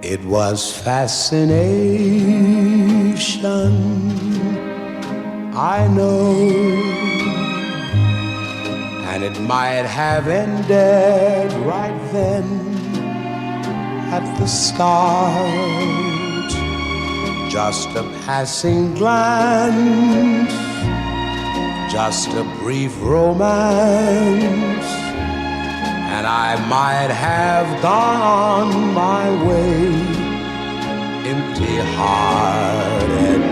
It was fascination, I know, and it might have ended right then at the start. Just a passing glance, just a brief romance, and I might have gone on my way, empty-hearted.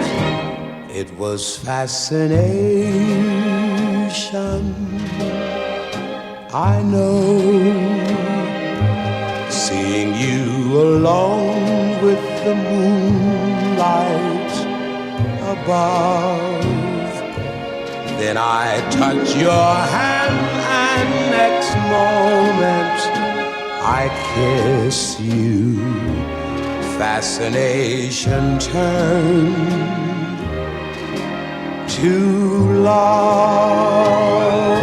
It was fascination, I know, seeing you alone with the moonlight above. Then I touch your hand and next moment I kiss you. Fascination turned to love.